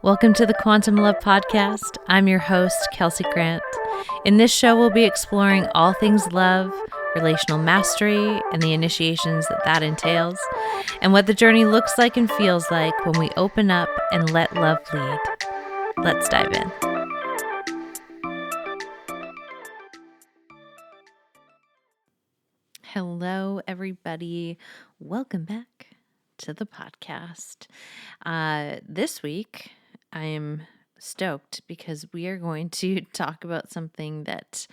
Welcome to the Quantum Love Podcast. I'm your host, Kelsey Grant. In this show, we'll be exploring all things love, relational mastery, and the initiations that entails, and what the journey looks like and feels like when we open up and let love lead. Let's dive in. Hello, everybody. Welcome back to the podcast. This week, I am stoked because we are going to talk about something that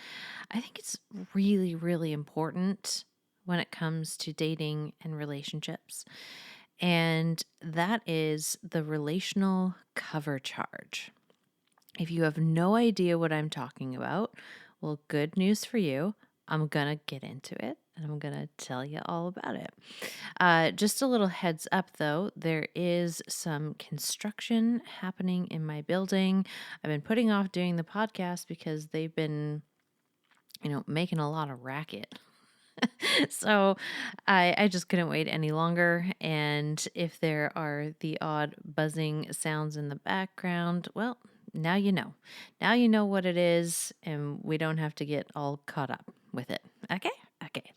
I think is really, really important when it comes to dating and relationships. And that is the relational cover charge. If you have no idea what I'm talking about, well, good news for you. I'm going to get into it and I'm going to tell you all about it. Just a little heads up though, there is some construction happening in my building. I've been putting off doing the podcast because they've been, making a lot of racket. So I just couldn't wait any longer. And if there are the odd buzzing sounds in the background, well, now you know. Now you know what it is, and we don't have to get all caught up with it. Okay,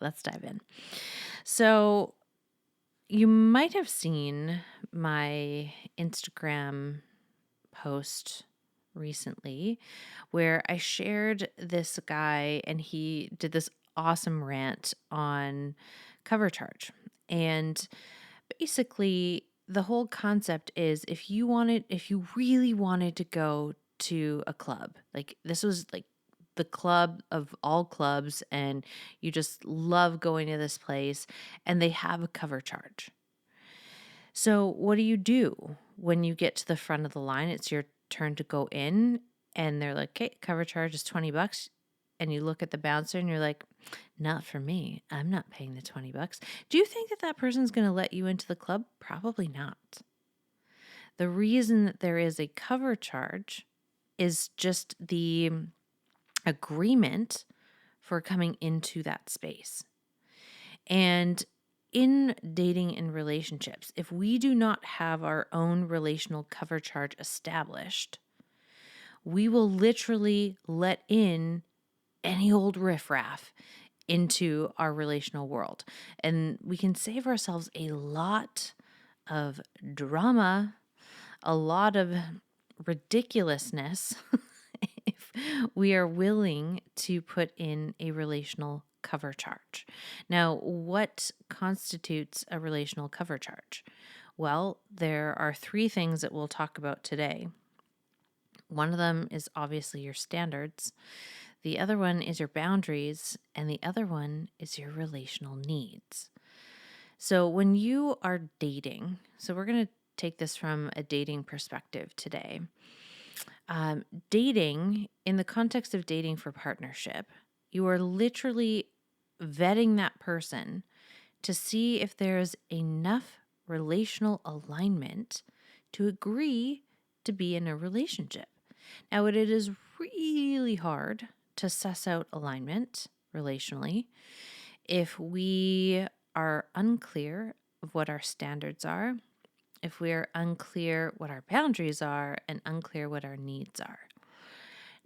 let's dive in. So you might have seen my Instagram post recently where I shared this guy and he did this awesome rant on cover charge. And basically the whole concept is if you really wanted to go to a club, like this was like the club of all clubs and you just love going to this place and they have a cover charge. So what do you do when you get to the front of the line? It's your turn to go in and they're like, okay, cover charge is $20. And you look at the bouncer and you're like, not for me. I'm not paying the $20. Do you think that person's going to let you into the club? Probably not. The reason that there is a cover charge is just the agreement for coming into that space. And in dating and relationships, if we do not have our own relational cover charge established, we will literally let in any old riffraff into our relational world. And we can save ourselves a lot of drama, a lot of ridiculousness if we are willing to put in a relational cover charge. Now, what constitutes a relational cover charge? Well, there are three things that we'll talk about today. One of them is obviously your standards. The other one is your boundaries, and the other one is your relational needs. So when you are dating, so we're going to take this from a dating perspective today. Dating, in the context of dating for partnership, you are literally vetting that person to see if there's enough relational alignment to agree to be in a relationship. Now, it is really hard to suss out alignment relationally if we are unclear of what our standards are, if we are unclear what our boundaries are, and unclear what our needs are.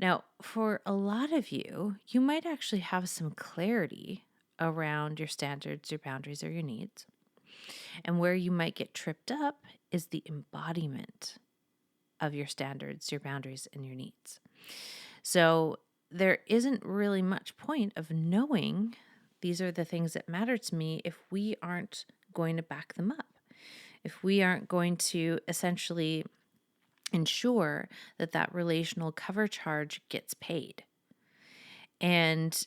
Now, for a lot of you, you might actually have some clarity around your standards, your boundaries, or your needs. And where you might get tripped up is the embodiment of your standards, your boundaries, and your needs. So there isn't really much point of knowing these are the things that matter to me if we aren't going to back them up, if we aren't going to essentially ensure that relational cover charge gets paid. And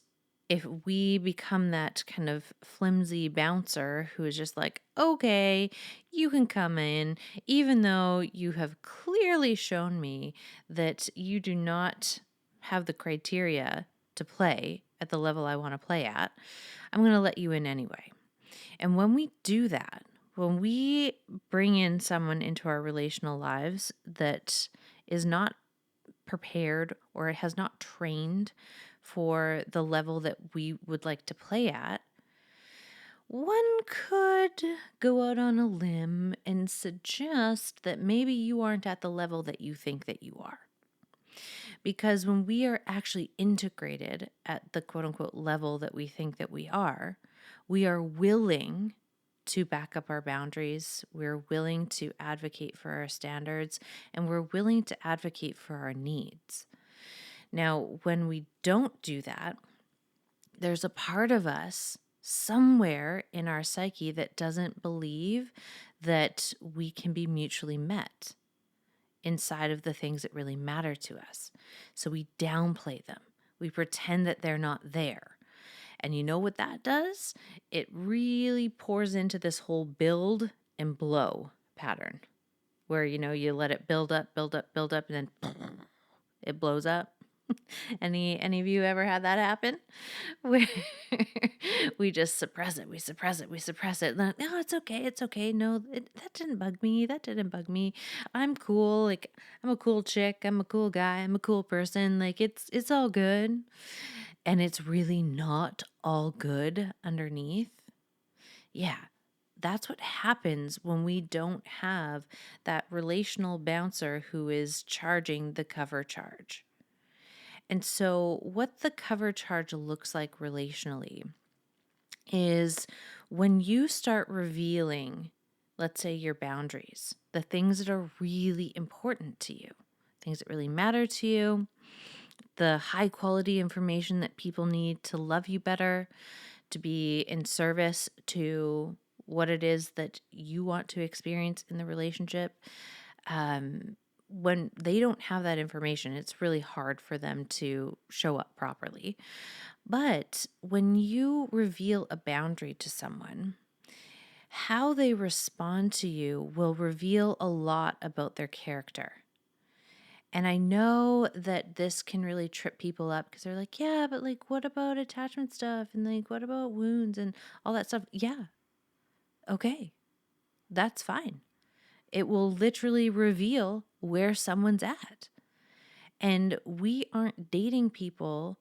if we become that kind of flimsy bouncer who is just like, okay, you can come in, even though you have clearly shown me that you do not have the criteria to play at the level I want to play at, I'm going to let you in anyway. And when we do that, when we bring in someone into our relational lives that is not prepared or has not trained for the level that we would like to play at, One could go out on a limb and suggest that maybe you aren't at the level that you think that you are. Because when we are actually integrated at the quote unquote level that we think that we are willing to back up our boundaries. We're willing to advocate for our standards, and we're willing to advocate for our needs. Now, when we don't do that, there's a part of us somewhere in our psyche that doesn't believe that we can be mutually met inside of the things that really matter to us. So we downplay them. We pretend that they're not there. And you know what that does? It really pours into this whole build and blow pattern where, you let it build up, build up, build up, and then it blows up. Any of you ever had that happen? Where we just suppress it, we suppress it, we suppress it. No, it's okay, it's okay. No, that didn't bug me. That didn't bug me. I'm cool. Like, I'm a cool chick. I'm a cool guy. I'm a cool person. Like, it's all good. And it's really not all good underneath. Yeah. That's what happens when we don't have that relational bouncer who is charging the cover charge. And so, what the cover charge looks like relationally is when you start revealing, let's say, your boundaries, the things that are really important to you, things that really matter to you, the high quality information that people need to love you better, to be in service to what it is that you want to experience in the relationship. When they don't have that information, it's really hard for them to show up properly. But when you reveal a boundary to someone, how they respond to you will reveal a lot about their character. And I know that this can really trip people up because they're like, yeah, but like, what about attachment stuff? And like, what about wounds and all that stuff? Yeah. Okay. That's fine. It will literally reveal where someone's at. And we aren't dating people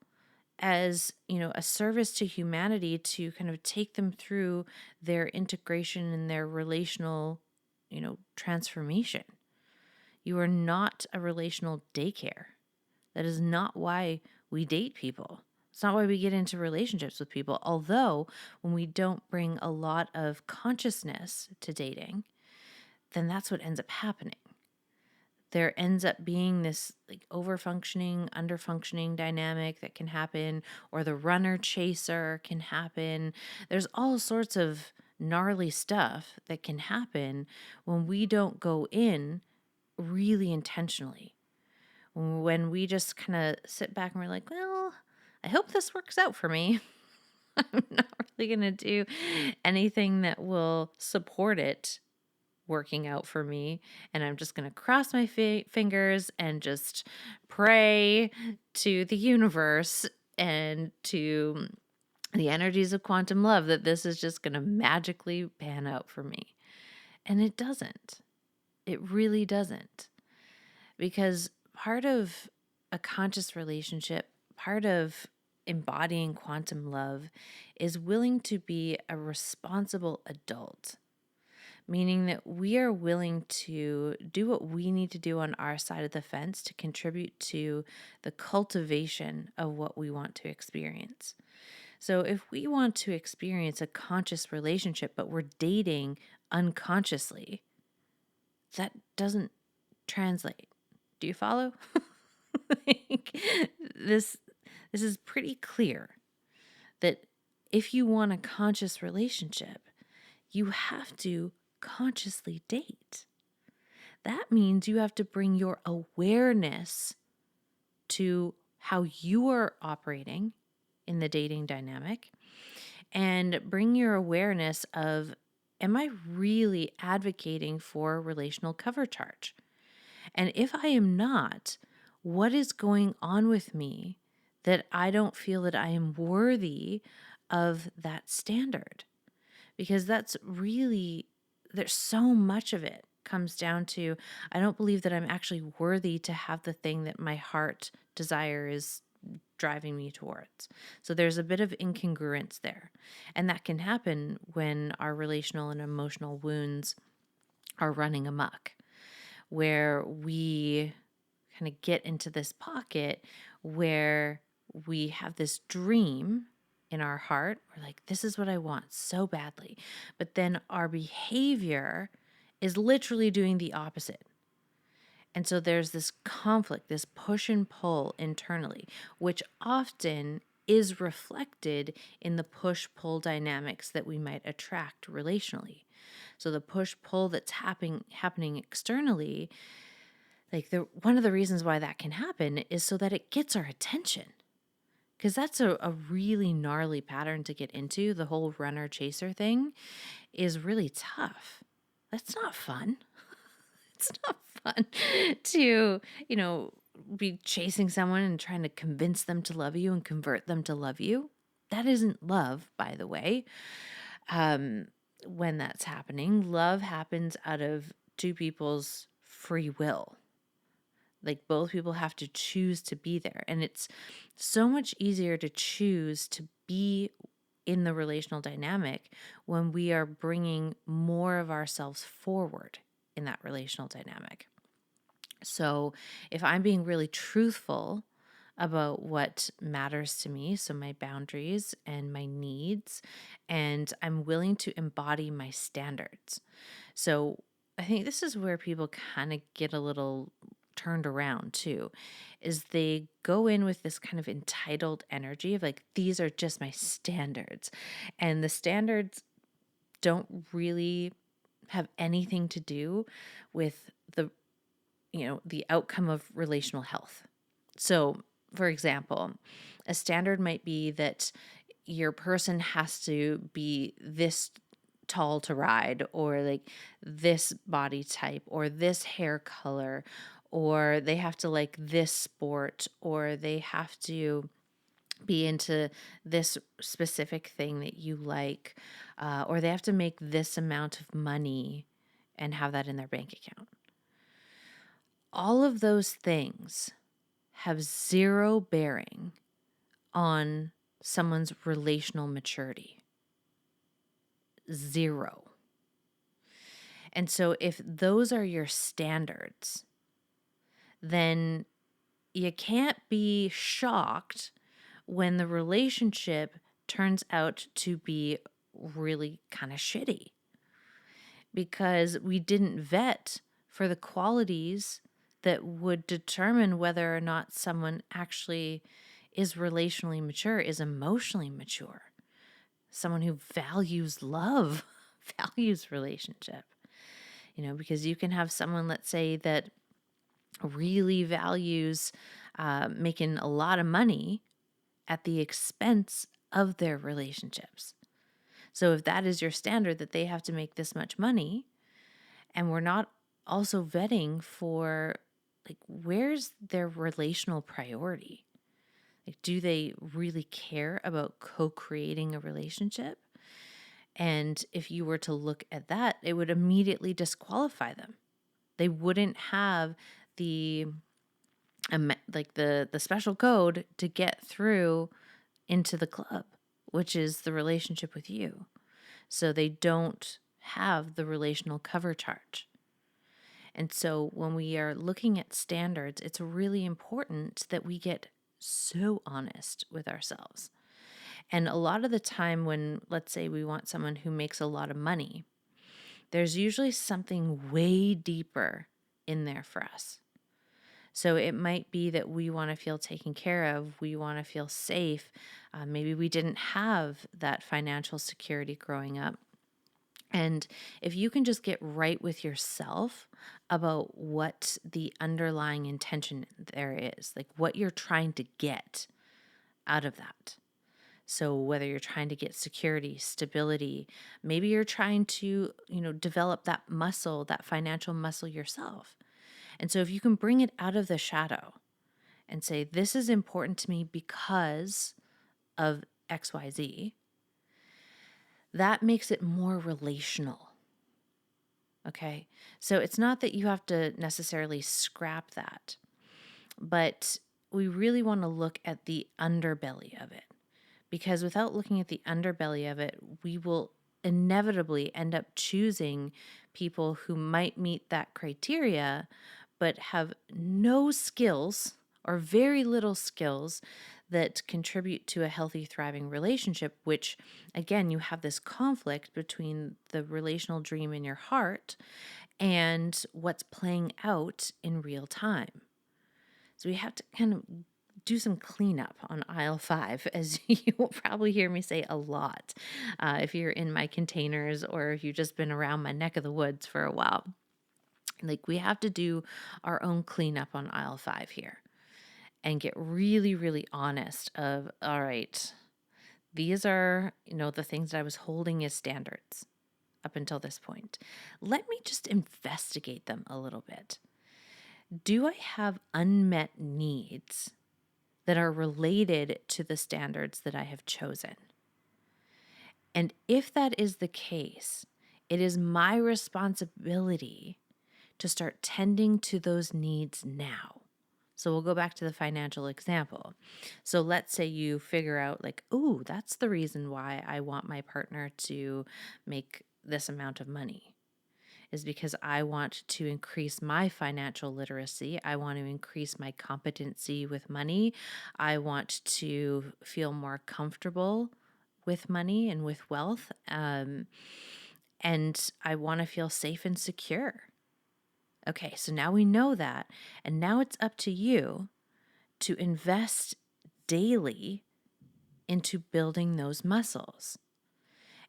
as, a service to humanity to kind of take them through their integration and their relational, transformation. You are not a relational daycare. That is not why we date people. It's not why we get into relationships with people. Although, when we don't bring a lot of consciousness to dating, then that's what ends up happening. There ends up being this like over-functioning, under-functioning dynamic that can happen, or the runner chaser can happen. There's all sorts of gnarly stuff that can happen when we don't go in really intentionally. When we just kind of sit back and we're like, well, I hope this works out for me. I'm not really going to do anything that will support it working out for me. And I'm just going to cross my fingers and just pray to the universe and to the energies of quantum love that this is just going to magically pan out for me. And it doesn't. It really doesn't. Because part of a conscious relationship, part of embodying quantum love is willing to be a responsible adult, meaning that we are willing to do what we need to do on our side of the fence to contribute to the cultivation of what we want to experience. So if we want to experience a conscious relationship, but we're dating unconsciously, that doesn't translate. Do you follow? Like, this is pretty clear that if you want a conscious relationship, you have to consciously date. That means you have to bring your awareness to how you are operating in the dating dynamic and bring your awareness of, am I really advocating for relational cover charge? And if I am not, what is going on with me that I don't feel that I am worthy of that standard? Because that's really, there's so much of it comes down to, I don't believe that I'm actually worthy to have the thing that my heart desire is driving me towards. So there's a bit of incongruence there. And that can happen when our relational and emotional wounds are running amok, where we kind of get into this pocket where we have this dream in our heart. We're like, this is what I want so badly. But then our behavior is literally doing the opposite. And so there's this conflict, this push and pull internally, which often is reflected in the push pull dynamics that we might attract relationally. So the push pull that's happening externally, like one of the reasons why that can happen is so that it gets our attention. Because that's a really gnarly pattern to get into. The whole runner chaser thing is really tough. That's not fun. It's not fun to, be chasing someone and trying to convince them to love you and convert them to love you. That isn't love, by the way. When that's happening, love happens out of two people's free will. Like both people have to choose to be there. And it's so much easier to choose to be in the relational dynamic when we are bringing more of ourselves forward in that relational dynamic. So if I'm being really truthful about what matters to me, so my boundaries and my needs, and I'm willing to embody my standards. So I think this is where people kind of get a little turned around too, is they go in with this kind of entitled energy of like, these are just my standards. And the standards don't really have anything to do with the outcome of relational health. So, for example, a standard might be that your person has to be this tall to ride, or like this body type, or this hair color, or they have to like this sport, or they have to be into this specific thing that you like, or they have to make this amount of money and have that in their bank account. All of those things have zero bearing on someone's relational maturity. Zero. And so if those are your standards, then you can't be shocked when the relationship turns out to be really kind of shitty, because we didn't vet for the qualities that would determine whether or not someone actually is relationally mature, is emotionally mature, someone who values love, values relationship. Because you can have someone, let's say, that really values making a lot of money at the expense of their relationships. So if that is your standard, that they have to make this much money, and we're not also vetting for like, where's their relational priority? Like, do they really care about co-creating a relationship? And if you were to look at that, it would immediately disqualify them. They wouldn't have the the special code to get through into the club, which is the relationship with you. So they don't have the relational cover charge. And so when we are looking at standards, it's really important that we get so honest with ourselves. And a lot of the time when, let's say, we want someone who makes a lot of money, there's usually something way deeper in there for us. So it might be that we want to feel taken care of. We want to feel safe. Maybe we didn't have that financial security growing up. And if you can just get right with yourself about what the underlying intention there is, like what you're trying to get out of that. So whether you're trying to get security, stability, maybe you're trying to, develop that muscle, that financial muscle yourself. And so if you can bring it out of the shadow and say, this is important to me because of XYZ, that makes it more relational. Okay. So it's not that you have to necessarily scrap that, but we really want to look at the underbelly of it, because without looking at the underbelly of it, we will inevitably end up choosing people who might meet that criteria, but have no skills or very little skills that contribute to a healthy, thriving relationship, which again, you have this conflict between the relational dream in your heart and what's playing out in real time. So we have to kind of do some cleanup on aisle 5, as you will probably hear me say a lot if you're in my containers or if you've just been around my neck of the woods for a while. Like, we have to do our own cleanup on aisle 5 here and get really, really honest of, all right, these are, the things that I was holding as standards up until this point. Let me just investigate them a little bit. Do I have unmet needs that are related to the standards that I have chosen? And if that is the case, it is my responsibility to start tending to those needs now. So we'll go back to the financial example. So let's say you figure out like, oh, that's the reason why I want my partner to make this amount of money, is because I want to increase my financial literacy. I want to increase my competency with money. I want to feel more comfortable with money and with wealth. And I want to feel safe and secure. Okay, so now we know that. And now it's up to you to invest daily into building those muscles.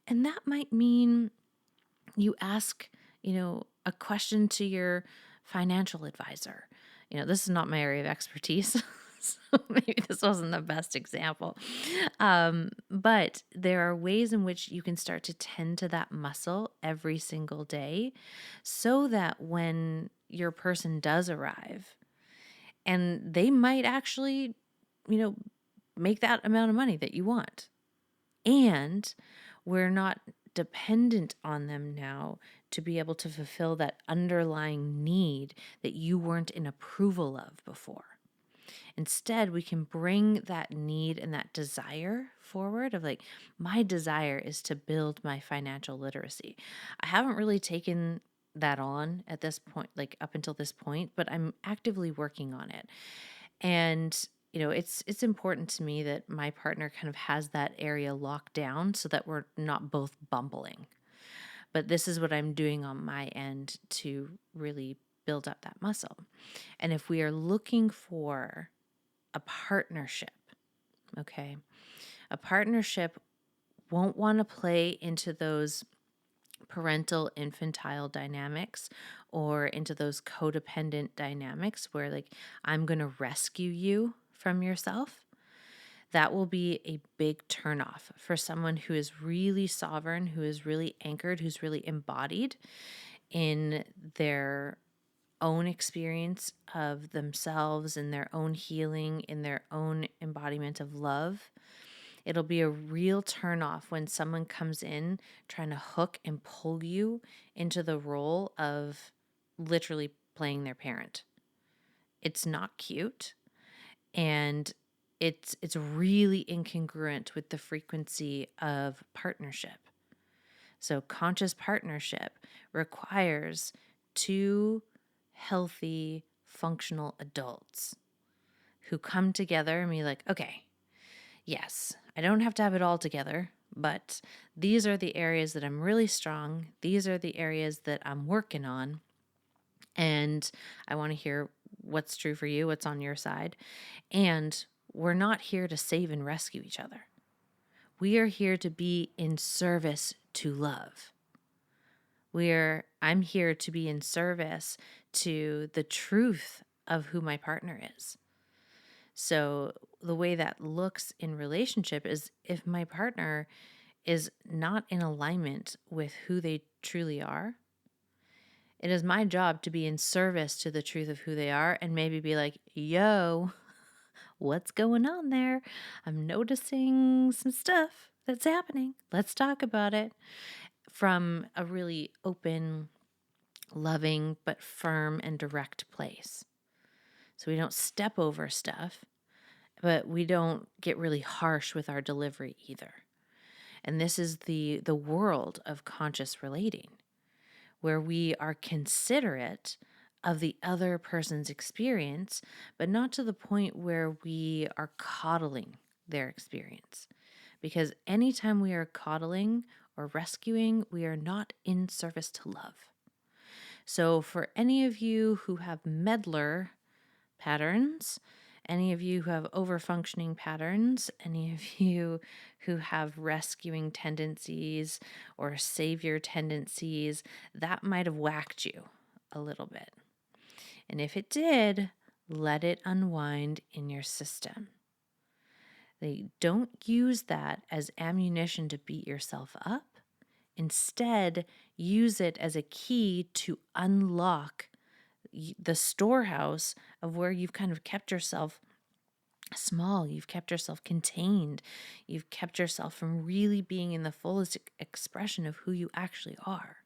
And that might mean you ask, a question to your financial advisor. This is not my area of expertise, so maybe this wasn't the best example. But there are ways in which you can start to tend to that muscle every single day so that when your person does arrive, and they might actually, make that amount of money that you want, and we're not dependent on them now to be able to fulfill that underlying need that you weren't in approval of before. Instead, we can bring that need and that desire forward of like, my desire is to build my financial literacy. I haven't really taken that on at this point, like up until this point, but I'm actively working on it. And it's important to me that my partner kind of has that area locked down so that we're not both bumbling. But this is what I'm doing on my end to really build up that muscle. And if we are looking for a partnership, okay, a partnership won't want to play into those parental infantile dynamics or into those codependent dynamics where like I'm going to rescue you from yourself. That will be a big turnoff for someone who is really sovereign, who is really anchored, who's really embodied in their own experience of themselves, in their own healing, in their own embodiment of love. It'll be a real turnoff when someone comes in trying to hook and pull you into the role of literally playing their parent. It's not cute, and it's really incongruent with the frequency of partnership. So conscious partnership requires two healthy, functional adults who come together and be like, okay, yes, I don't have to have it all together, but these are the areas that I'm really strong. These are the areas that I'm working on. And I want to hear what's true for you, what's on your side. And we're not here to save and rescue each other. We are here to be in service to love. I'm here to be in service to the truth of who my partner is. So the way that looks in relationship is if my partner is not in alignment with who they truly are, it is my job to be in service to the truth of who they are and maybe be like, yo, what's going on there? I'm noticing some stuff that's happening. Let's talk about it from a really open, loving, but firm and direct place. So we don't step over stuff. but we don't get really harsh with our delivery either. And this is the world of conscious relating, where we are considerate of the other person's experience, but not to the point where we are coddling their experience. Because anytime we are coddling or rescuing, we are not in service to love. So, for any of you who have meddler patterns, any of you who have overfunctioning patterns, any of you who have rescuing tendencies or savior tendencies, that might have whacked you a little bit. And if it did, let it unwind in your system. They don't use that as ammunition to beat yourself up. Instead, use it as a key to unlock the storehouse of where you've kind of kept yourself small, you've kept yourself contained, you've kept yourself from really being in the fullest expression of who you actually are.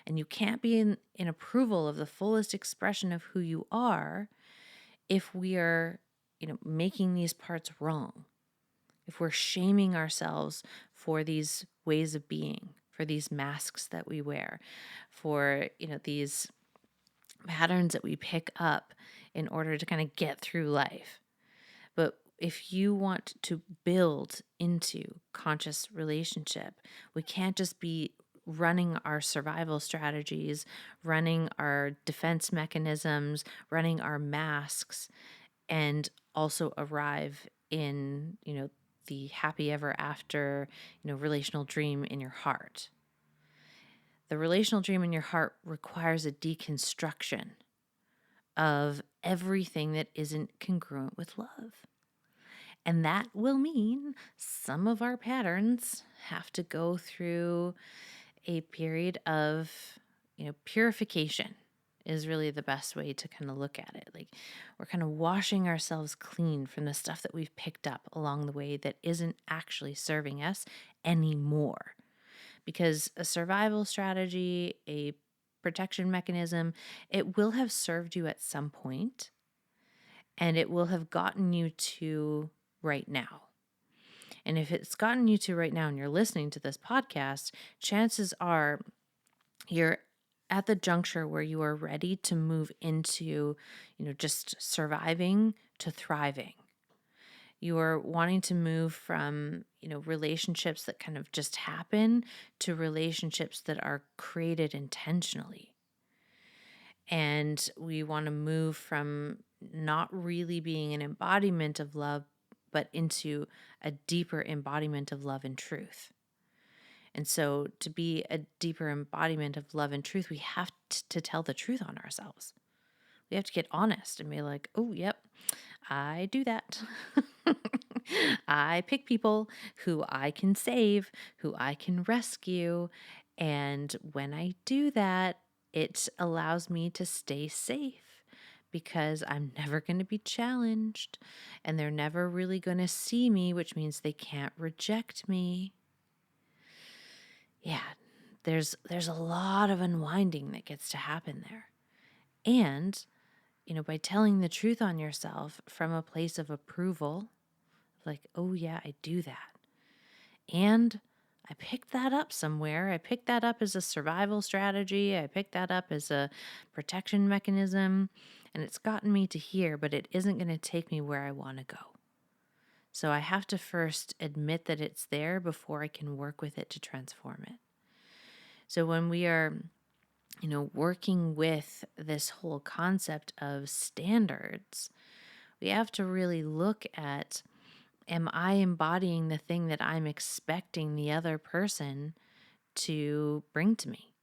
And you can't be in approval of the fullest expression of who you are if we are, making these parts wrong, if we're shaming ourselves for these ways of being, for these masks that we wear, for, these patterns that we pick up in order to kind of get through life. But if you want to build into conscious relationship, we can't just be running our survival strategies, running our defense mechanisms, running our masks, and also arrive in, the happy ever after, relational dream in your heart. The relational dream in your heart requires a deconstruction of everything that isn't congruent with love. And that will mean some of our patterns have to go through a period of, purification is really the best way to kind of look at it. Like we're kind of washing ourselves clean from the stuff that we've picked up along the way that isn't actually serving us anymore. Because a survival strategy, a protection mechanism, it will have served you at some point, and it will have gotten you to right now. And if it's gotten you to right now and you're listening to this podcast, chances are you're at the juncture where you are ready to move into, just surviving to thriving. You are wanting to move from, relationships that kind of just happen to relationships that are created intentionally. And we want to move from not really being an embodiment of love, but into a deeper embodiment of love and truth. And so to be a deeper embodiment of love and truth, we have to tell the truth on ourselves. We have to get honest and be like, oh, yep, I do that. I pick people who I can save, who I can rescue. And when I do that, it allows me to stay safe because I'm never going to be challenged and they're never really going to see me, which means they can't reject me. Yeah, there's a lot of unwinding that gets to happen there. And, by telling the truth on yourself from a place of approval, like, oh yeah, I do that. And I picked that up somewhere. I picked that up as a survival strategy. I picked that up as a protection mechanism. And it's gotten me to here, but it isn't going to take me where I want to go. So I have to first admit that it's there before I can work with it to transform it. So when we are, working with this whole concept of standards, we have to really look at, am I embodying the thing that I'm expecting the other person to bring to me?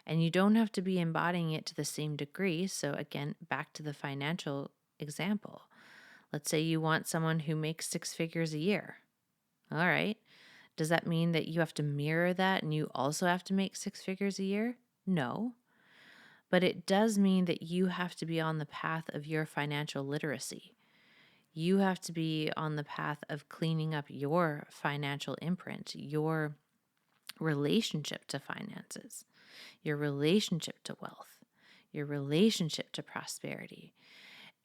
And you don't have to be embodying it to the same degree. So again, back to the financial example. Let's say you want someone who makes 6 figures a year. All right. Does that mean that you have to mirror that and you also have to make 6 figures a year? No. But it does mean that you have to be on the path of your financial literacy. You have to be on the path of cleaning up your financial imprint, your relationship to finances, your relationship to wealth, your relationship to prosperity.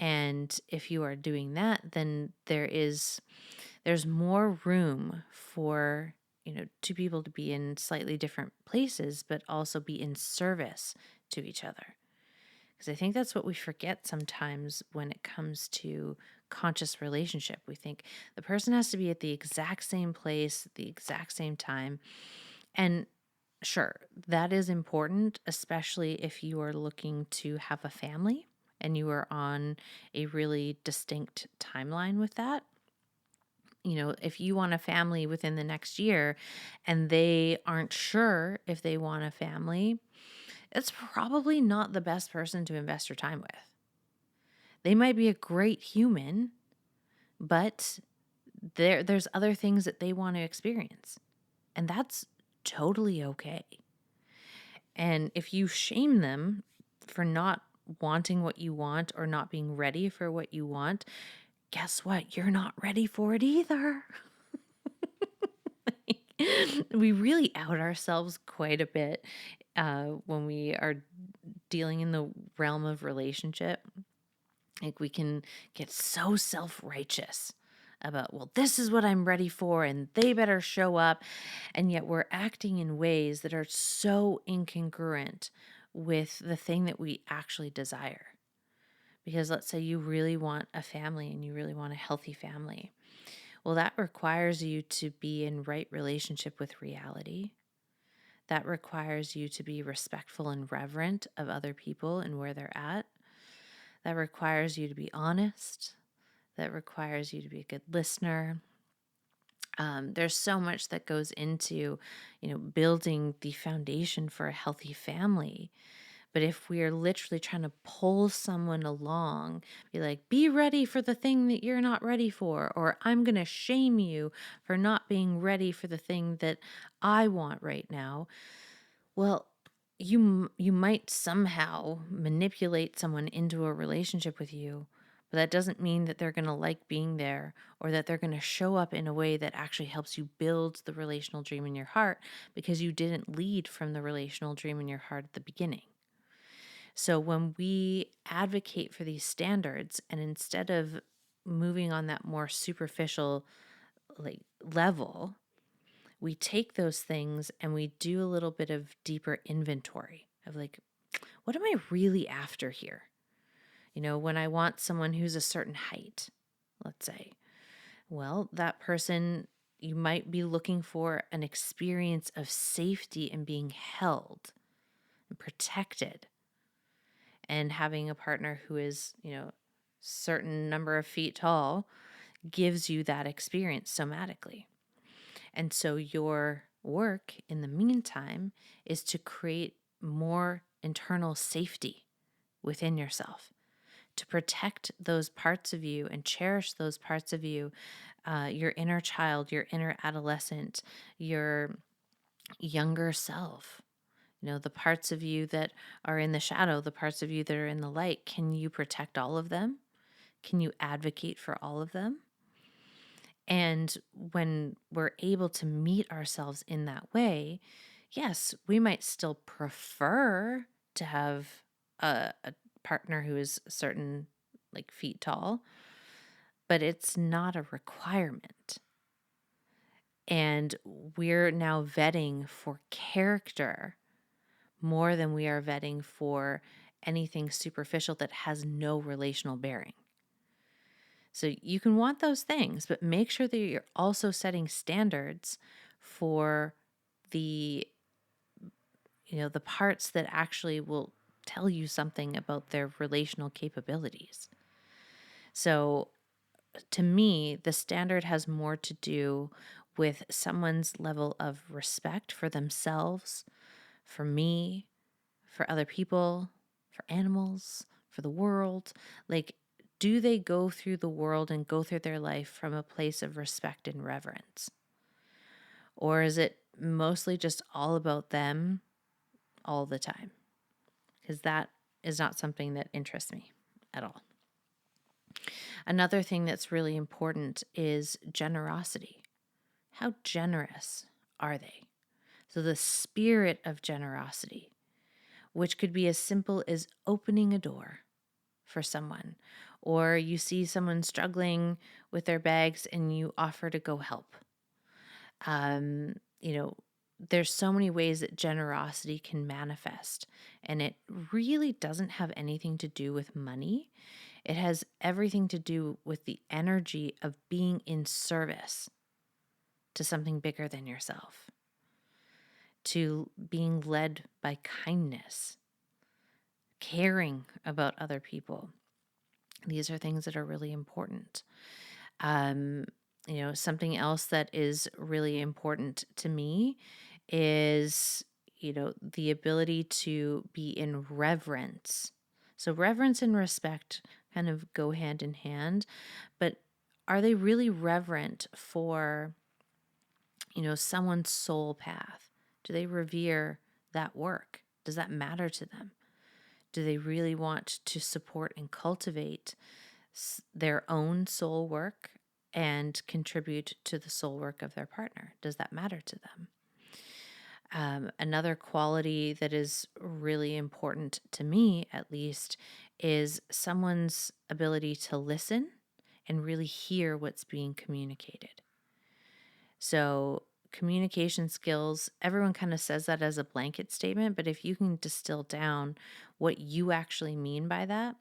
And if you are doing that, then there's more room for, two people to be in slightly different places, but also be in service to each other. Because I think that's what we forget sometimes when it comes to conscious relationship. We think the person has to be at the exact same place, at the exact same time. And sure, that is important, especially if you are looking to have a family and you are on a really distinct timeline with that. If you want a family within the next year and they aren't sure if they want a family, it's probably not the best person to invest your time with. They might be a great human, but there's other things that they want to experience. And that's totally okay. And if you shame them for not wanting what you want or not being ready for what you want, guess what? You're not ready for it either. We really out ourselves quite a bit when we are dealing in the realm of relationship. Like we can get so self-righteous about, well, this is what I'm ready for and they better show up. And yet we're acting in ways that are so incongruent with the thing that we actually desire. Because let's say you really want a family and you really want a healthy family. Well, that requires you to be in right relationship with reality. That requires you to be respectful and reverent of other people and where they're at. That requires you to be honest. That requires you to be a good listener. There's so much that goes into, building the foundation for a healthy family. But if we are literally trying to pull someone along, be like, be ready for the thing that you're not ready for, or I'm going to shame you for not being ready for the thing that I want right now. Well, you might somehow manipulate someone into a relationship with you, but that doesn't mean that they're going to like being there or that they're going to show up in a way that actually helps you build the relational dream in your heart because you didn't lead from the relational dream in your heart at the beginning. So when we advocate for these standards and instead of moving on that more superficial level, we take those things and we do a little bit of deeper inventory of what am I really after here? When I want someone who's a certain height, let's say, well, that person, you might be looking for an experience of safety and being held and protected. And having a partner who is, certain number of feet tall gives you that experience somatically. And so your work in the meantime is to create more internal safety within yourself, to protect those parts of you and cherish those parts of you, your inner child, your inner adolescent, your younger self. The parts of you that are in the shadow, the parts of you that are in the light, can you protect all of them? Can you advocate for all of them? And when we're able to meet ourselves in that way, yes, we might still prefer to have a partner who is certain feet tall, but it's not a requirement. And we're now vetting for character more than we are vetting for anything superficial that has no relational bearing. So you can want those things, but make sure that you're also setting standards for the the parts that actually will tell you something about their relational capabilities. So to me, the standard has more to do with someone's level of respect for themselves, for me, for other people, for animals, for the world. Do they go through the world and go through their life from a place of respect and reverence? Or is it mostly just all about them all the time? Because that is not something that interests me at all. Another thing that's really important is generosity. How generous are they? So the spirit of generosity, which could be as simple as opening a door for someone, or you see someone struggling with their bags and you offer to go help. You know, there's so many ways that generosity can manifest, and it really doesn't have anything to do with money. It has everything to do with the energy of being in service to something bigger than yourself, to being led by kindness, caring about other people. These are things that are really important. Um, Something else that is really important to me is, the ability to be in reverence. So, reverence and respect kind of go hand in hand, but are they really reverent for, someone's soul path? Do they revere that work? Does that matter to them? Do they really want to support and cultivate their own soul work and contribute to the soul work of their partner? Does that matter to them? Another quality that is really important to me, at least, is someone's ability to listen and really hear what's being communicated. So, communication skills, everyone kind of says that as a blanket statement, but if you can distill down what you actually mean by that.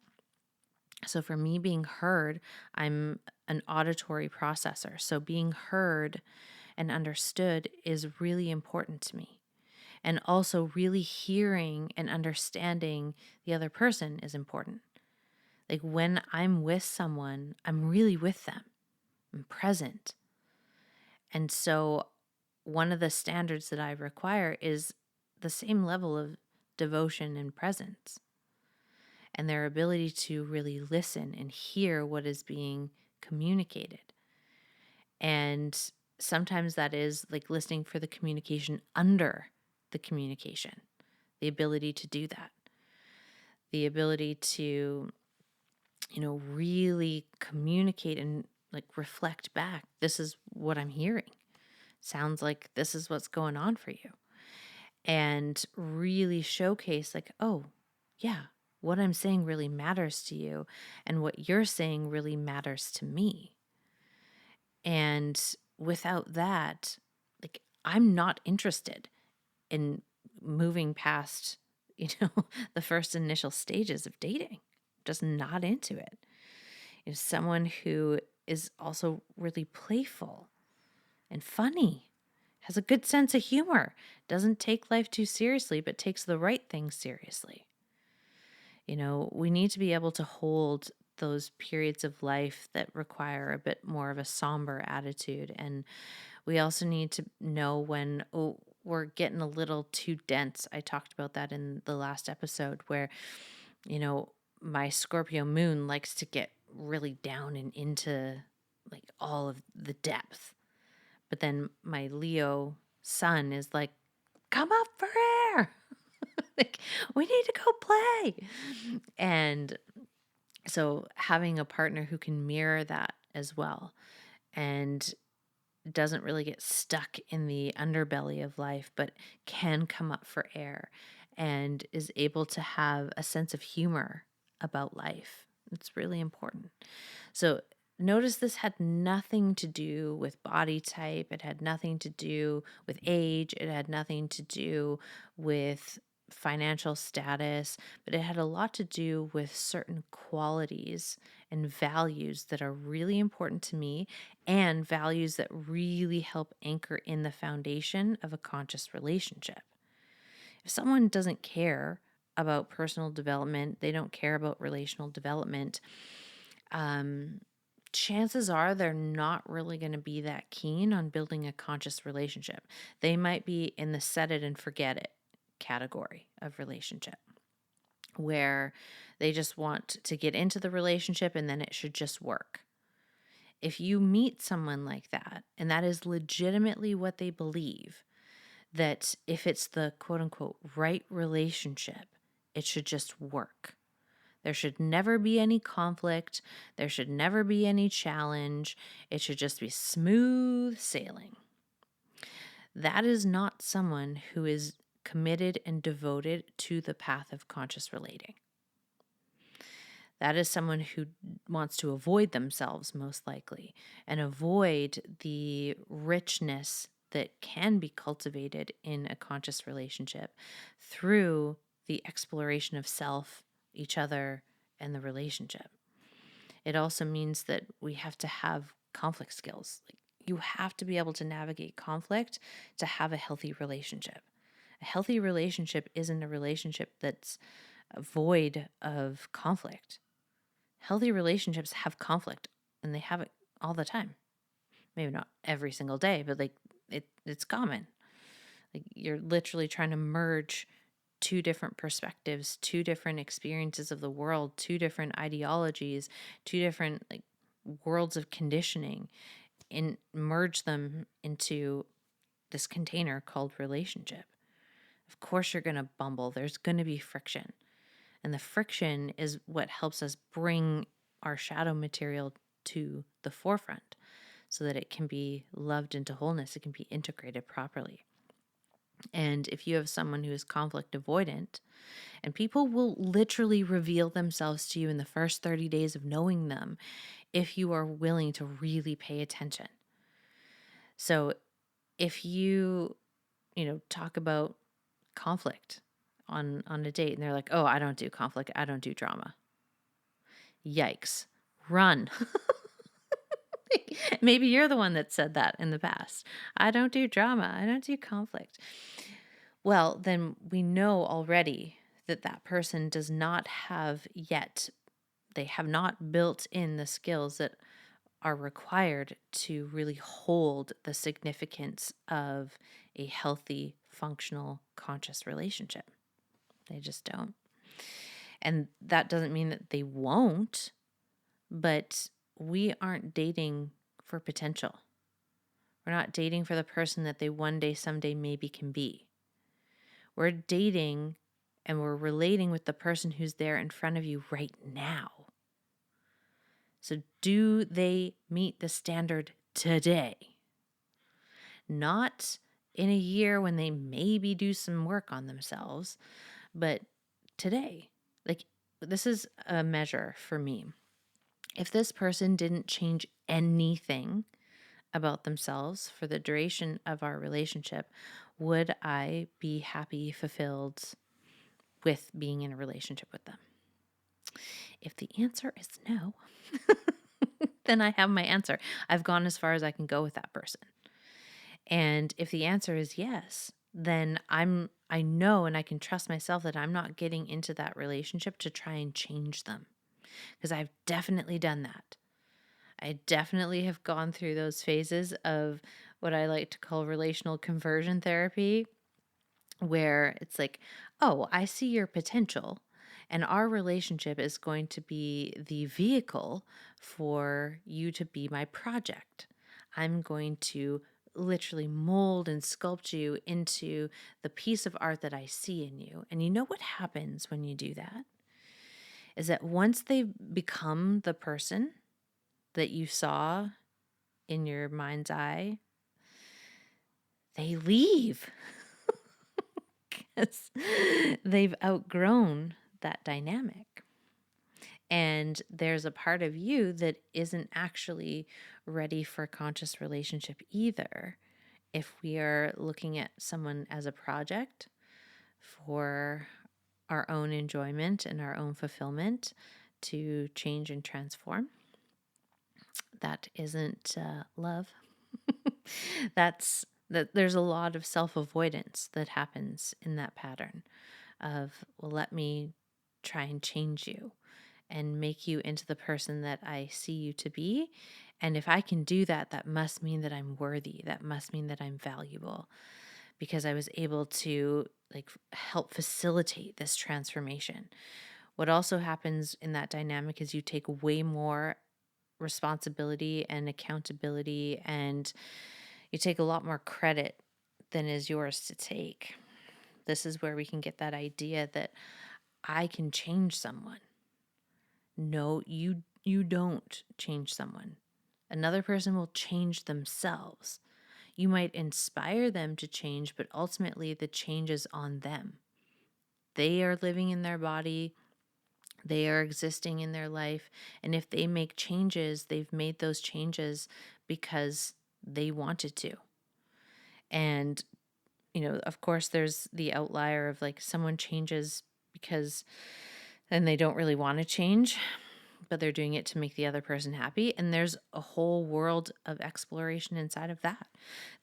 So, for me, being heard, I'm an auditory processor. So, being heard and understood is really important to me. And also, really hearing and understanding the other person is important. Like when I'm with someone, I'm really with them, I'm present. And so, one of the standards that I require is the same level of devotion and presence, and their ability to really listen and hear what is being communicated. And sometimes that is like listening for the communication under the communication, the ability to do that, the ability to, really communicate and like reflect back. This is what I'm hearing. Sounds like this is what's going on for you. And really showcase, like, oh, yeah, what I'm saying really matters to you, and what you're saying really matters to me. And without that, like, I'm not interested in moving past, the first initial stages of dating. Just not into it. Someone who is also really playful and funny, has a good sense of humor, doesn't take life too seriously, but takes the right things seriously. We need to be able to hold those periods of life that require a bit more of a somber attitude. And we also need to know when, we're getting a little too dense. I talked about that in the last episode where, my Scorpio moon likes to get really down and into like all of the depth. But then my Leo sun is like, come up for air. Like, we need to go play. And so having a partner who can mirror that as well and doesn't really get stuck in the underbelly of life, but can come up for air and is able to have a sense of humor about life. It's really important. So notice this had nothing to do with body type. It had nothing to do with age. It had nothing to do with financial status, but it had a lot to do with certain qualities and values that are really important to me, and values that really help anchor in the foundation of a conscious relationship. If someone doesn't care about personal development, they don't care about relational development, chances are they're not really going to be that keen on building a conscious relationship. They might be in the set it and forget it category of relationship, where they just want to get into the relationship and then it should just work. If you meet someone like that, and that is legitimately what they believe, that if it's the quote unquote right relationship, it should just work. There should never be any conflict. There should never be any challenge. It should just be smooth sailing. That is not someone who is committed and devoted to the path of conscious relating. That is someone who wants to avoid themselves, most likely, and avoid the richness that can be cultivated in a conscious relationship through the exploration of self, each other, and the relationship. It also means that we have to have conflict skills. Like, you have to be able to navigate conflict to have a healthy relationship. A healthy relationship isn't a relationship that's void of conflict. Healthy relationships have conflict, and they have it all the time. Maybe not every single day, but like it's common. Like, you're literally trying to merge two different perspectives, two different experiences of the world, two different ideologies, two different like worlds of conditioning, and merge them into this container called relationship. Of course you're going to bumble. There's going to be friction. And the friction is what helps us bring our shadow material to the forefront so that it can be loved into wholeness. It can be integrated properly. And if you have someone who is conflict avoidant, and people will literally reveal themselves to you in the first 30 days of knowing them if you are willing to really pay attention. So if talk about conflict on a date and they're like, "Oh, I don't do conflict. I don't do drama." Yikes. Run. Maybe you're the one that said that in the past. I don't do drama. I don't do conflict. Well, then we know already that that person does not have yet, they have not built in the skills that are required to really hold the significance of a healthy, functional, conscious relationship. They just don't. And that doesn't mean that they won't, but we aren't dating for potential. We're not dating for the person that they one day, someday, maybe can be. We're dating and we're relating with the person who's there in front of you right now. So do they meet the standard today? Not in a year when they maybe do some work on themselves, but today. Like, this is a measure for me. If this person didn't change anything about themselves for the duration of our relationship, would I be happy, fulfilled with being in a relationship with them? If the answer is no, then I have my answer. I've gone as far as I can go with that person. And if the answer is yes, then I know and I can trust myself that I'm not getting into that relationship to try and change them, because I've definitely done that. I definitely have gone through those phases of what I like to call relational conversion therapy, where it's like, oh, I see your potential, and our relationship is going to be the vehicle for you to be my project. I'm going to literally mold and sculpt you into the piece of art that I see in you. And you know what happens when you do that? Is that once they become the person that you saw in your mind's eye, they leave because they've outgrown that dynamic. And there's a part of you that isn't actually ready for a conscious relationship either. If we are looking at someone as a project for our own enjoyment and our own fulfillment to change and transform, that isn't love. There's a lot of self-avoidance that happens in that pattern of, well, let me try and change you and make you into the person that I see you to be. And if I can do that, that must mean that I'm worthy. That must mean that I'm valuable, because I was able to help facilitate this transformation. What also happens in that dynamic is you take way more responsibility and accountability, and you take a lot more credit than is yours to take. This is where we can get that idea that I can change someone. No, you don't change someone. Another person will change themselves. You might inspire them to change, but ultimately the change is on them. They are living in their body. They are existing in their life. And if they make changes, they've made those changes because they wanted to. And, of course, there's the outlier of like someone changes because then they don't really want to change, but they're doing it to make the other person happy. And there's a whole world of exploration inside of that.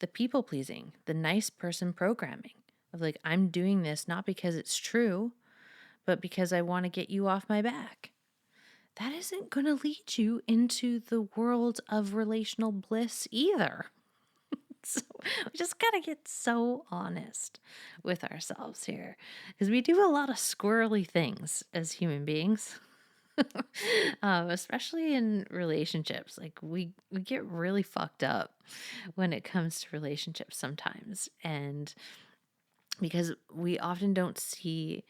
The people pleasing, the nice person programming of like, I'm doing this not because it's true, but because I want to get you off my back. That isn't going to lead you into the world of relational bliss either. So we just got to get so honest with ourselves here because we do a lot of squirrely things as human beings. Especially in relationships. Like we get really fucked up when it comes to relationships sometimes. And because we often don't see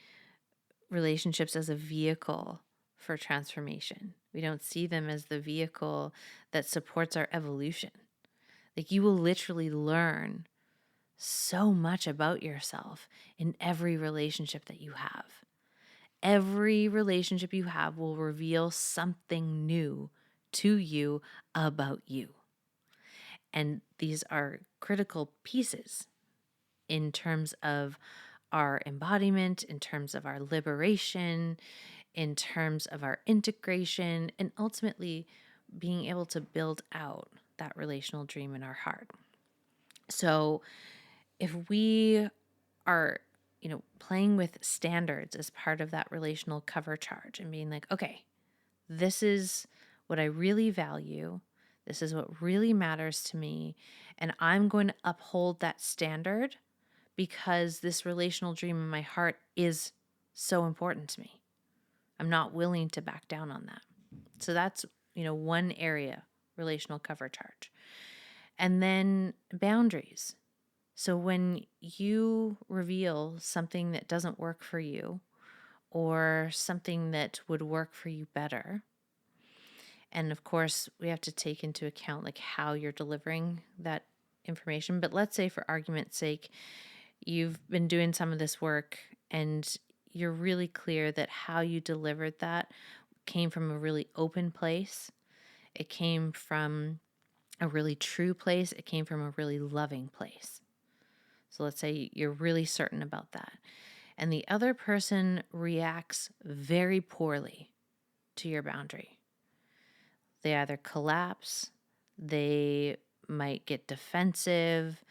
relationships as a vehicle for transformation. We don't see them as the vehicle that supports our evolution. Like you will literally learn so much about yourself in every relationship that you have. Every relationship you have will reveal something new to you about you. And these are critical pieces in terms of our embodiment, in terms of our liberation, in terms of our integration, and ultimately being able to build out that relational dream in our heart. So if we are, playing with standards as part of that relational cover charge and being like, okay, this is what I really value. This is what really matters to me. And I'm going to uphold that standard because this relational dream in my heart is so important to me. I'm not willing to back down on that. So that's, one area, relational cover charge. And then boundaries. So when you reveal something that doesn't work for you or something that would work for you better, and of course, we have to take into account like how you're delivering that information. But let's say for argument's sake, you've been doing some of this work and you're really clear that how you delivered that came from a really open place. It came from a really true place. It came from a really loving place. So let's say you're really certain about that. And the other person reacts very poorly to your boundary. They either collapse, they might get defensive,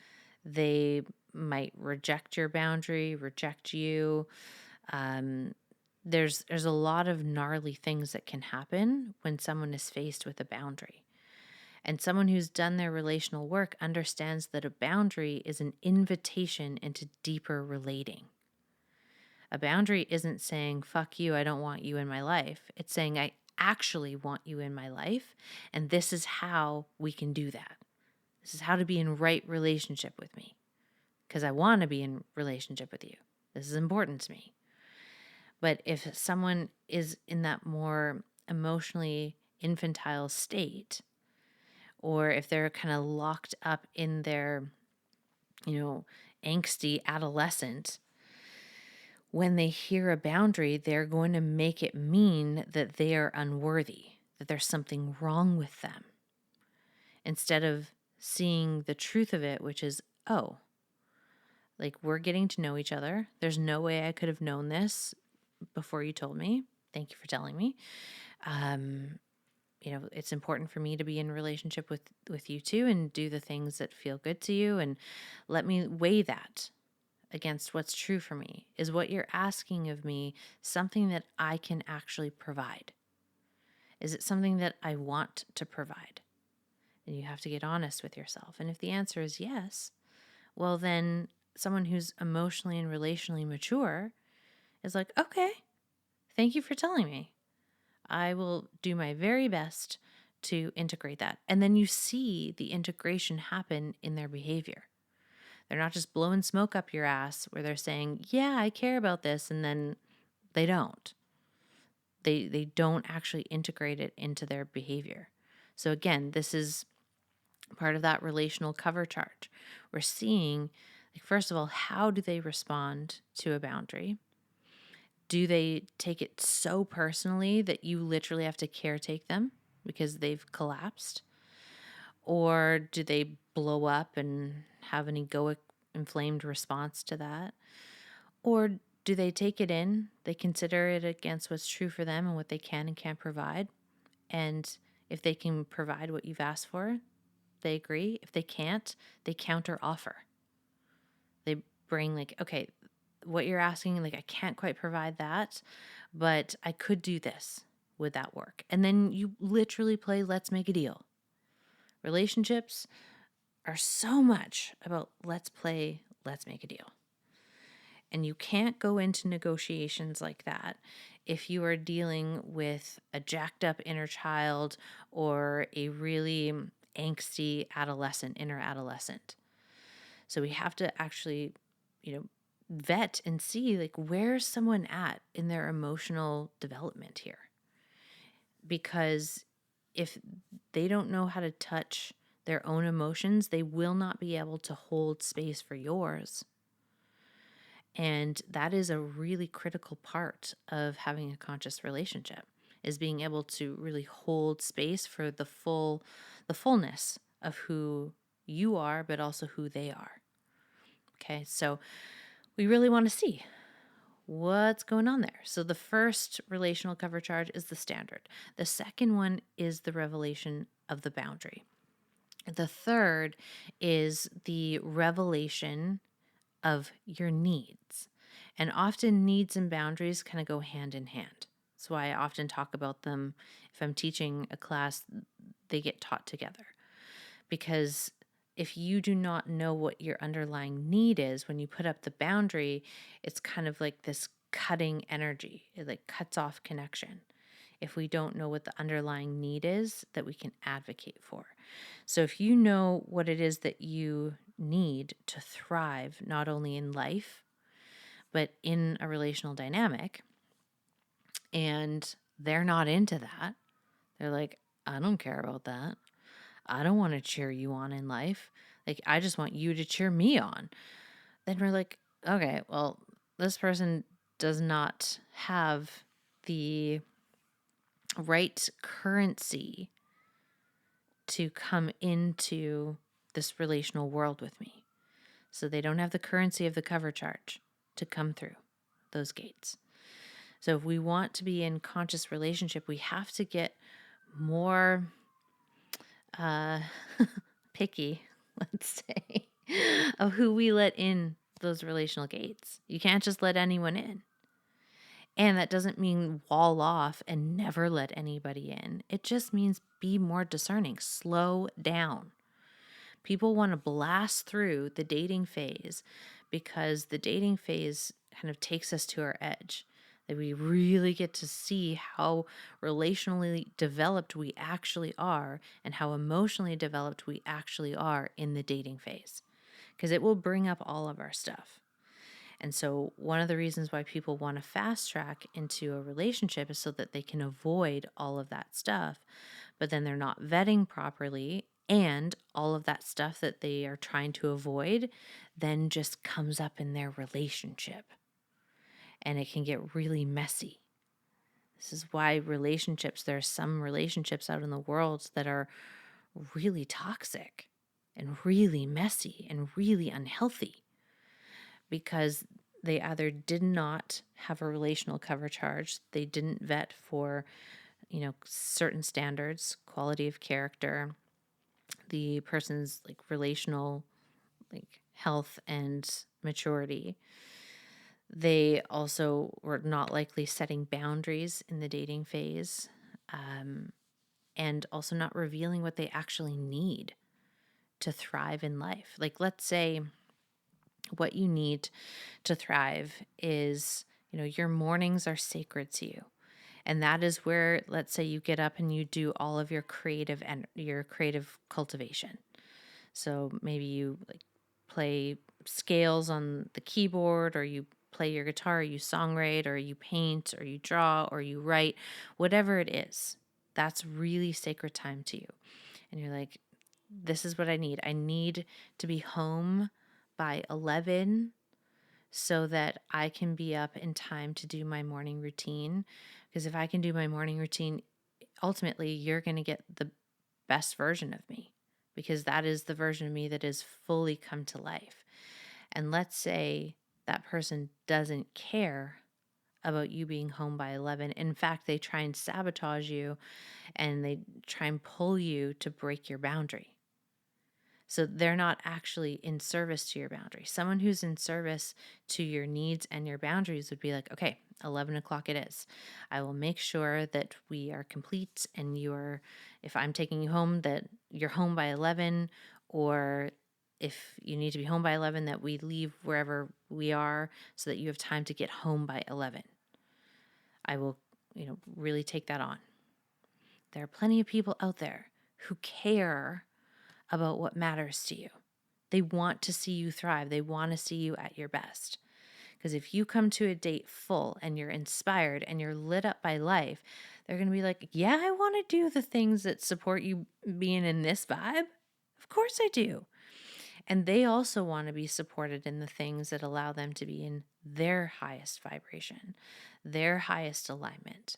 they might reject your boundary, reject you. There's a lot of gnarly things that can happen when someone is faced with a boundary. And someone who's done their relational work understands that a boundary is an invitation into deeper relating. A boundary isn't saying, fuck you, I don't want you in my life. It's saying, I actually want you in my life, and this is how we can do that. This is how to be in right relationship with me, because I want to be in relationship with you. This is important to me. But if someone is in that more emotionally infantile state, or if they're kind of locked up in their, angsty adolescent, when they hear a boundary, they're going to make it mean that they are unworthy, that there's something wrong with them, instead of seeing the truth of it, which is, oh, like we're getting to know each other. There's no way I could have known this before you told me. Thank you for telling me. It's important for me to be in relationship with you too and do the things that feel good to you. And let me weigh that against what's true for me. Is what you're asking of me something that I can actually provide? Is it something that I want to provide? And you have to get honest with yourself. And if the answer is yes, well, then someone who's emotionally and relationally mature is like, okay, thank you for telling me. I will do my very best to integrate that. And then you see the integration happen in their behavior. They're not just blowing smoke up your ass where they're saying, yeah, I care about this, and then they don't. They don't actually integrate it into their behavior. So again, this is part of that relational cover charge. We're seeing, like, first of all, how do they respond to a boundary? Do they take it so personally that you literally have to caretake them because they've collapsed? Or do they blow up and have an egoic, inflamed response to that? Or do they take it in? They consider it against what's true for them and what they can and can't provide. And if they can provide what you've asked for, they agree. If they can't, they counter offer. They bring, like, okay, what you're asking, like, I can't quite provide that, but I could do this. Would that work? And then you literally play let's make a deal. Relationships are so much about let's play, let's make a deal. And you can't go into negotiations like that if you are dealing with a jacked up inner child or a really angsty adolescent, inner adolescent. So we have to actually, vet and see, like, where's someone at in their emotional development here? Because if they don't know how to touch their own emotions, they will not be able to hold space for yours. And that is a really critical part of having a conscious relationship, is being able to really hold space for the fullness of who you are, but also who they are. Okay, so we really want to see what's going on there. So the first relational cover charge is the standard. The second one is the revelation of the boundary. The third is the revelation of your needs. And often needs and boundaries kind of go hand in hand. That's why I often talk about them. If I'm teaching a class, they get taught together. Because if you do not know what your underlying need is, when you put up the boundary, it's kind of like this cutting energy. It like cuts off connection if we don't know what the underlying need is that we can advocate for. So if you know what it is that you need to thrive, not only in life, but in a relational dynamic, and they're not into that, they're like, I don't care about that. I don't want to cheer you on in life. Like, I just want you to cheer me on. Then we're like, okay, well, this person does not have the right currency to come into this relational world with me. So they don't have the currency of the cover charge to come through those gates. So if we want to be in conscious relationship, we have to get more picky, let's say, of who we let in those relational gates. You can't just let anyone in. And that doesn't mean wall off and never let anybody in. It just means be more discerning, slow down. People want to blast through the dating phase because the dating phase kind of takes us to our edge. That we really get to see how relationally developed we actually are and how emotionally developed we actually are in the dating phase. Because it will bring up all of our stuff. And so one of the reasons why people want to fast track into a relationship is so that they can avoid all of that stuff, but then they're not vetting properly, and all of that stuff that they are trying to avoid then just comes up in their relationship. And it can get really messy. This is why there are some relationships out in the world that are really toxic and really messy and really unhealthy, because they either did not have a relational cover charge, they didn't vet for, certain standards, quality of character, the person's like relational like health and maturity. They also were not likely setting boundaries in the dating phase, and also not revealing what they actually need to thrive in life. Like, let's say what you need to thrive is, your mornings are sacred to you. And that is where, let's say you get up and you do all of your creative cultivation. So maybe you like play scales on the keyboard, or you play your guitar, or you songwrite, or you paint, or you draw, or you write, whatever it is. That's really sacred time to you. And you're like, this is what I need. I need to be home by 11 so that I can be up in time to do my morning routine. Because if I can do my morning routine, ultimately you're going to get the best version of me, because that is the version of me that is fully come to life. And let's say that person doesn't care about you being home by 11. In fact, they try and sabotage you and they try and pull you to break your boundary. So they're not actually in service to your boundary. Someone who's in service to your needs and your boundaries would be like, okay, 11 o'clock it is. I will make sure that we are complete and if I'm taking you home, that you're home by 11, or if you need to be home by 11, that we leave wherever we are so that you have time to get home by 11. I will, really take that on. There are plenty of people out there who care about what matters to you. They want to see you thrive. They want to see you at your best. Because if you come to a date full and you're inspired and you're lit up by life, they're going to be like, yeah, I want to do the things that support you being in this vibe. Of course I do. And they also want to be supported in the things that allow them to be in their highest vibration, their highest alignment.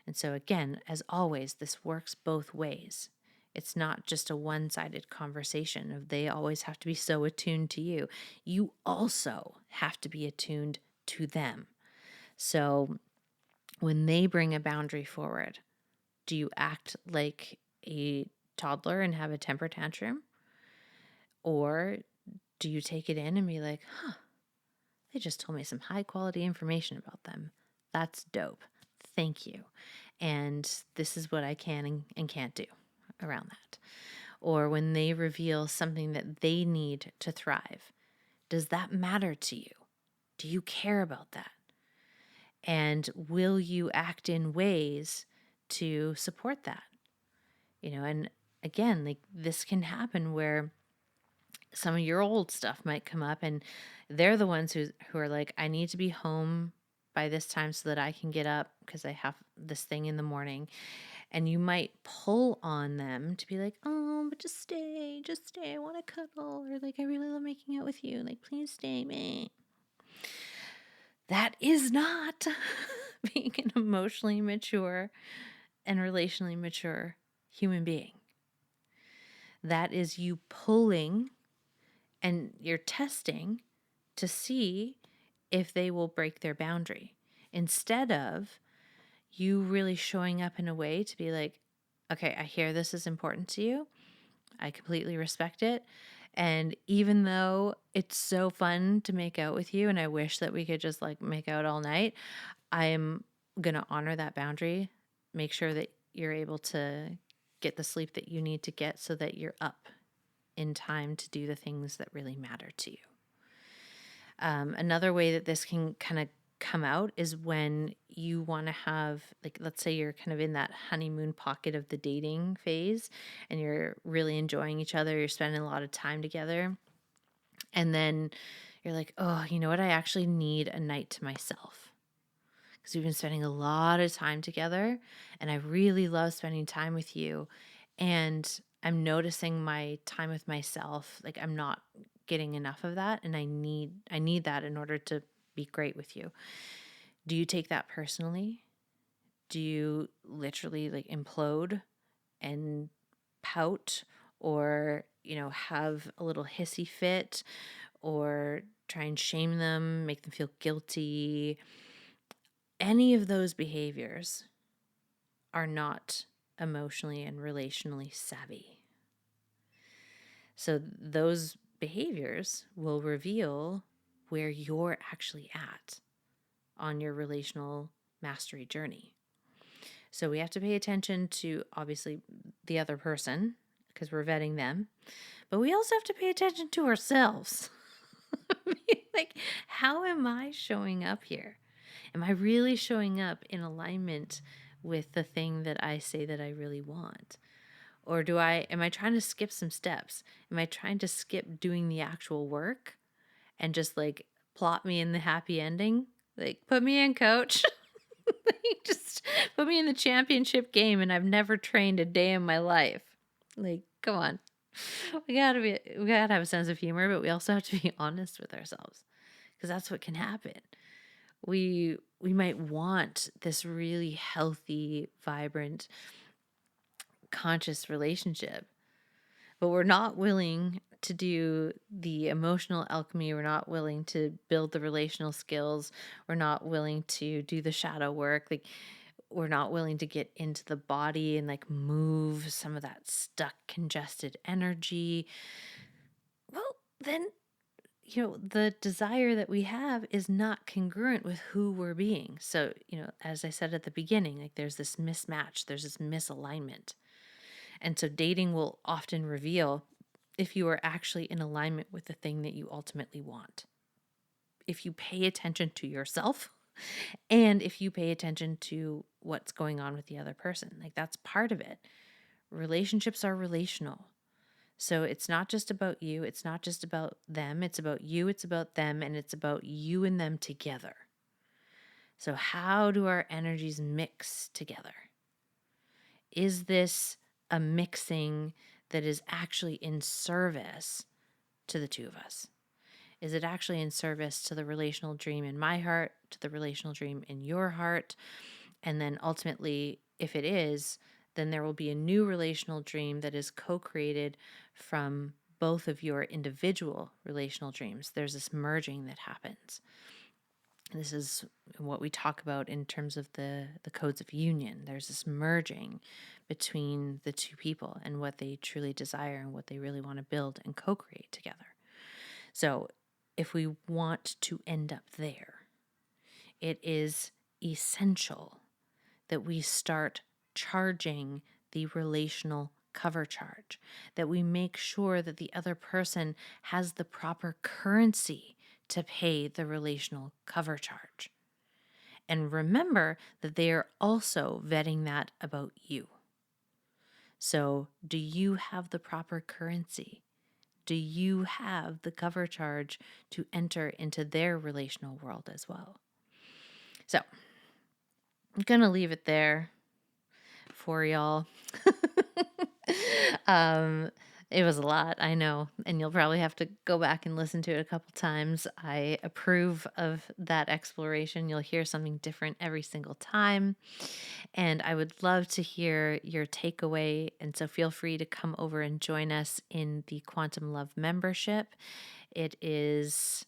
And so, again, as always, this works both ways. It's not just a one-sided conversation of they always have to be so attuned to you. You also have to be attuned to them. So when they bring a boundary forward, do you act like a toddler and have a temper tantrum? Or do you take it in and be like, they just told me some high quality information about them. That's dope. Thank you. And this is what I can and can't do around that. Or when they reveal something that they need to thrive, does that matter to you? Do you care about that? And will you act in ways to support that? And again, like this can happen where some of your old stuff might come up and they're the ones who are like, I need to be home by this time so that I can get up because I have this thing in the morning. And you might pull on them to be like, oh, but just stay. I want to cuddle. Or like, I really love making out with you. Like, please stay, me. That is not being an emotionally mature and relationally mature human being. That is you pulling and you're testing to see if they will break their boundary, instead of you really showing up in a way to be like, okay, I hear this is important to you. I completely respect it. And even though it's so fun to make out with you and I wish that we could just like make out all night, I am going to honor that boundary, make sure that you're able to get the sleep that you need to get so that you're up in time to do the things that really matter to you. Another way that this can kind of come out is when you want to have, like, let's say you're kind of in that honeymoon pocket of the dating phase and you're really enjoying each other, you're spending a lot of time together, and then you're like, oh, you know what, I actually need a night to myself because we've been spending a lot of time together and I really love spending time with you, and I'm noticing my time with myself, like I'm not getting enough of that, and I need that in order to be great with you. Do you take that personally? Do you literally like implode and pout, or have a little hissy fit, or try and shame them, make them feel guilty? Any of those behaviors are not emotionally and relationally savvy. So those behaviors will reveal where you're actually at on your relational mastery journey. So we have to pay attention to, obviously, the other person because we're vetting them, but we also have to pay attention to ourselves. Like, how am I showing up here? Am I really showing up in alignment with the thing that I say that I really want? Or am I trying to skip some steps? Am I trying to skip doing the actual work and just like plot me in the happy ending? Like, put me in, coach. Just put me in the championship game and I've never trained a day in my life. Like, come on. We gotta have a sense of humor, but we also have to be honest with ourselves. because that's what can happen. We might want this really healthy, vibrant, conscious relationship, but we're not willing to do the emotional alchemy. We're not willing to build the relational skills. We're not willing to do the shadow work. Like, we're not willing to get into the body and like move some of that stuck, congested energy. Well, then, the desire that we have is not congruent with who we're being. So, as I said at the beginning, like there's this mismatch, there's this misalignment. And so dating will often reveal if you are actually in alignment with the thing that you ultimately want. If you pay attention to yourself and if you pay attention to what's going on with the other person, like that's part of it. Relationships are relational. So it's not just about you. It's not just about them. It's about you. It's about them. And it's about you and them together. So how do our energies mix together? Is this a mixing that is actually in service to the two of us? Is it actually in service to the relational dream in my heart, to the relational dream in your heart? And then ultimately, if it is, then there will be a new relational dream that is co-created from both of your individual relational dreams. There's this merging that happens. This is what we talk about in terms of the codes of union. There's this merging between the two people and what they truly desire and what they really want to build and co-create together. So if we want to end up there, it is essential that we start charging the relational cover charge, that we make sure that the other person has the proper currency to pay the relational cover charge. And remember that they are also vetting that about you. So, do you have the proper currency? Do you have the cover charge to enter into their relational world as well? So, I'm going to leave it there for y'all. um, it was a lot, I know, and you'll probably have to go back and listen to it a couple times. I approve of that exploration. You'll hear something different every single time. And I would love to hear your takeaway. And so feel free to come over and join us in the Quantum Love membership. It is,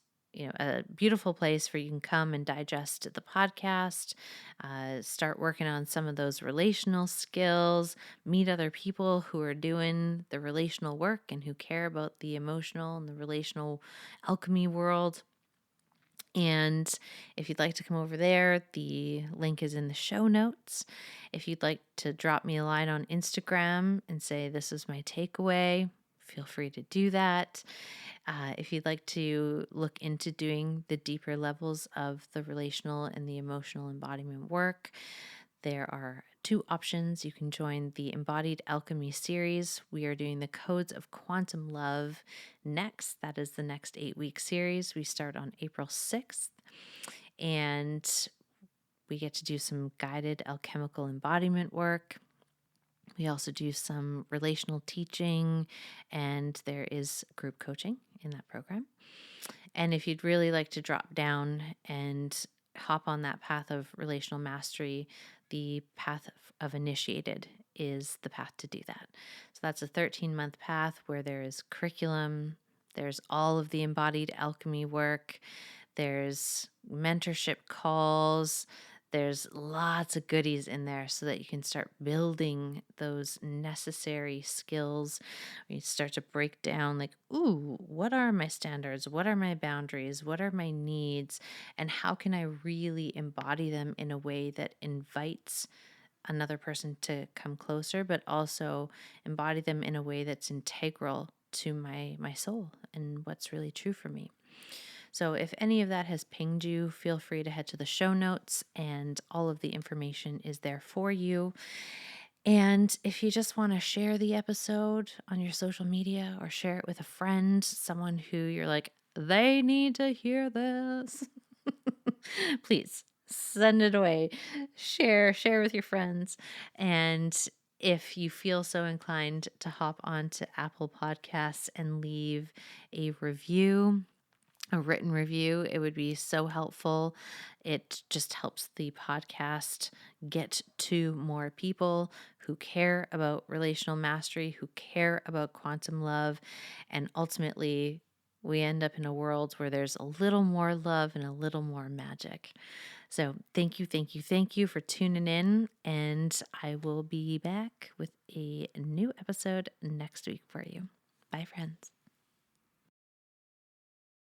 a beautiful place where you can come and digest the podcast, start working on some of those relational skills, meet other people who are doing the relational work and who care about the emotional and the relational alchemy world. And if you'd like to come over there, the link is in the show notes. If you'd like to drop me a line on Instagram and say, this is my takeaway, feel free to do that. If you'd like to look into doing the deeper levels of the relational and the emotional embodiment work, there are two options. You can join the Embodied Alchemy series. We are doing the Codes of Quantum Love next. That is the next 8-week series. We start on April 6th, and we get to do some guided alchemical embodiment work. We also do some relational teaching, and there is group coaching in that program. And if you'd really like to drop down and hop on that path of relational mastery, the path of initiated is the path to do that. So that's a 13-month path where there is curriculum, there's all of the embodied alchemy work, there's mentorship calls, there's lots of goodies in there so that you can start building those necessary skills. You start to break down like, ooh, what are my standards? What are my boundaries? What are my needs? And how can I really embody them in a way that invites another person to come closer, but also embody them in a way that's integral to my soul and what's really true for me. So if any of that has pinged you, feel free to head to the show notes, and all of the information is there for you. And if you just want to share the episode on your social media or share it with a friend, someone who you're like, they need to hear this, please send it away. Share with your friends. And if you feel so inclined to hop on to Apple Podcasts and leave a review, a written review, it would be so helpful. It just helps the podcast get to more people who care about relational mastery, who care about quantum love. And ultimately, we end up in a world where there's a little more love and a little more magic. So thank you, thank you, thank you for tuning in. And I will be back with a new episode next week for you. Bye, friends.